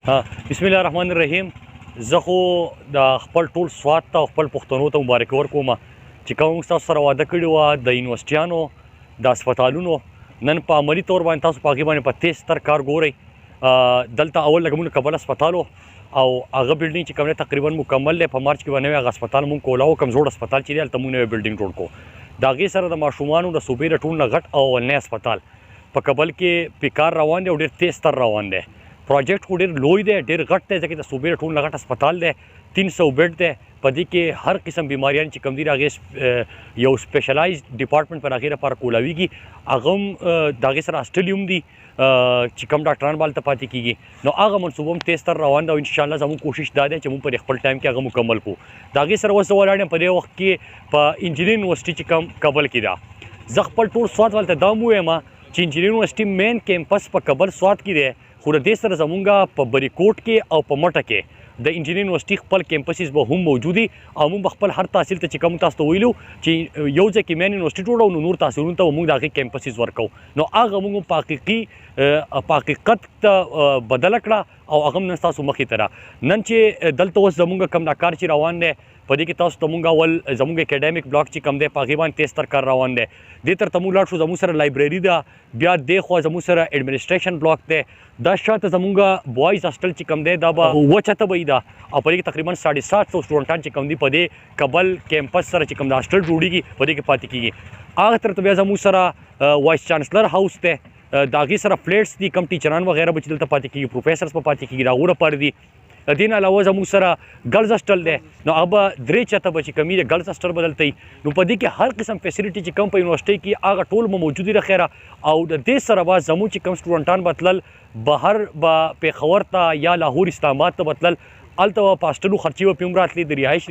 بسم الله الرحمن الرحیم. زه خو د خپل ټول سوات ته خپل پښتنو ته مبارک ورکوم چې کوم تاسو سره واده کړی وه د یونیورسټیانو د هسپتالونو نن په عملي طور باندې تاسو په هغې باندې په تیز ستر کار ګورئ. دلته اول لکه موږ کابل هسپتال او هغه بلډینګ چې کوم دی تقریبا مکمل دی. په مارچ کې به نوی هغه هسپتال موږ کولاو، کمزور هسپتال چې دی هلته موږ نوی بلډینګ جوړ کړو. د هغې سره د ماشومانو د صوبې د ټول نه غټ او اولنی هسپتال په کابل کې پیکار روان دی او ډېر تیز تر روان دی. پروجیکټ خو ډېر لوی دی، ډېر غټ دی، ځکه د صوبې د ټول نه غټ هسپتال دی. 300 بیډ دی. په دې کې هر قسم بیماریان چې کوم دي د هغې یو سپیشلایز ډپارټمنټ پر هغې لپاره کولاویږي. هغه هم د هغې سره هاسټل هم دي چې کوم ډاکټران به هلته پاتې کېږي. نو هغه منصوبه هم تیز تر روان ده او انشاءالله زموږ کوشش دا دی چې موږ په خپل ټایم کې هغه مکمل کړو. د هغې سره اوس زه ولاړ یم په دې وخت کې په انجینرینګ یونیورسټي چې کوم کابل کې ده. زه خپل ټول سوات والته دا هم ووایم چې انجینرینګ یونیورسټي مین کیمپس په کابل سوات کې دی، خو د دې سره زمونږ په بریکوټ کې او په مټه کې د انجینرینګ یونیورسټي خپل کیمپسز به هم موجود دي او موږ به خپل هر تحصیل ته چې کوم تاسو ته ویلو چې یو ځای کې مین یونیورسټي جوړو نو نور تحصیلونو ته به موږ د هغې کیمپسز ورکوو. نو هغه موږ په حقیقت ته بدله کړه او هغه هم نن ستاسو مخې ته ده. نن چې دلته اوس زمونږ کوم دا کار چې روان دی په دې کې تاسو ته مونږ اول زموږ اکیډمیک بلاک چې کوم دی په هغې باندې تیز تر کار روان دی. دې تر ته مونږ لاړ شو، زموږ سره لایبرري ده، بیا دې خوا زموږ سره ایډمنسټریشن بلاک دی، دا شاته زموږ بوایز هاسټل چې کوم دی دا به اووه چته به وي ده او په دې کې تقریبا 750 سټوډنټان چې کوم دي په دې کابل کیمپس سره چې کوم د هاسټل جوړېږي په دې کې پاتې کېږي. هغه تر ته بیا زموږ سره وایس چانسلر هاوس دی، د هغې سره فلیټس دي، کم ټیچران وغیره به چې دلته پاتې کېږي، پروفیسرز به پاتې کېږي، د هغو لپاره دي. د دې نه علاوه زموږ سره ګرلز هاسټل دی، نو هغه به 3 چته به چې کوم وي د ګرلز هاسټل به دلته وي. نو په دې کې هر قسم فیسیلیټي چې کوم په یونیورسټۍ کې هغه ټول به موجود وي د خیره. او د دې سره به زموږ چې کوم سټوډنټان به تلل بهر به پیښور ته یا لاهور اسلام آباد ته به تلل، هلته به په هاسټلو خرچې به پې هم راتلې، د رهایش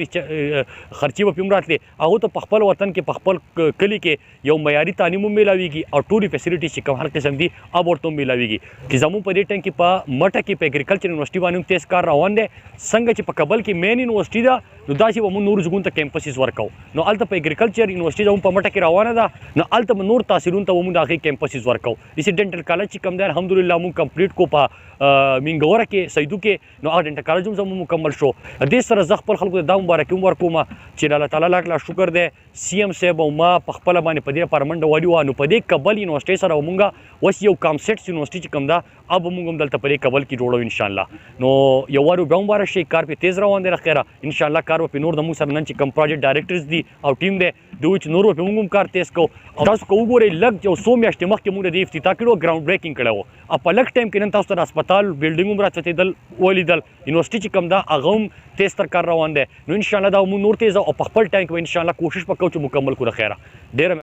خرچې به پې هم راتلې، هغو ته په خپل وطن کې په خپل کلي کې یو معیاري تعلیم هم میلاویږي او ټولې فیسیلیټیز چې کوم هر قسم دي هغه ورته هم میلاویږي. چې زموږ په دې ټایم کې په مټه کې په اګریکلچر یونیورسټي باندې هم تیز کار روان دی. څنګه چې په کابل کې مین یونیورسټي ده نو داسې به موږ نورو ځایونو ته کیمپسز ورکوو. نو هلته په اګریکلچر یونیورسټي زموږ په مټه کې روانه ده، نو هلته به نور تحصیلونو ته به موږ د هغې کیمپسز ورکوو. داسې ډینټل کالج چې کوم دی الحمدلله موږ کمپلیټ کو په مینګوره کې سیدو کې، نو هغه ډینټل کالج هم زموږ مکمل شو. دې سره زه خپل خلکو ته دا مبارکي هم ورکوم چې د الله تعالی لاک لا شکر دی سی ایم صاحب او ما په خپله باندې په دې لپاره منډه وهلې وه. نو په دې کابل یونیورسټۍ سره به موږ اوس یو کامسیټس یونیورسټي چې کوم ده هغه به موږ هم دلته په دې کابل کې جوړو انشاءالله. نو یو وار بیا مبارک شي، کار پې تیز روان دی له خیره. انشاءالله کار به پې نور د موږ سره نن چې کوم پروجیکټ ډایرکټرز دي او ټیم دی دوی چې نور به پې موږ هم کار تیز کوو. تاسو که وګورئ لږ یو څو میاشتې مخکې موږ د دې افتتاح کړی و، ګراؤنډ بریکینګ کړی و، او په لږ ټایم کې نن تاسو ته د هسپتال بلډینګ هم راڅتېدل ولیدل، یونیورسټي چې کوم ده هغه هم تیز تر کار روان دی. نو انشاءالله دا موږ نور تیز او په خپل ټایم کې به انشاءالله کوشش به کوو چې مکمل کړو د خیره. ډېره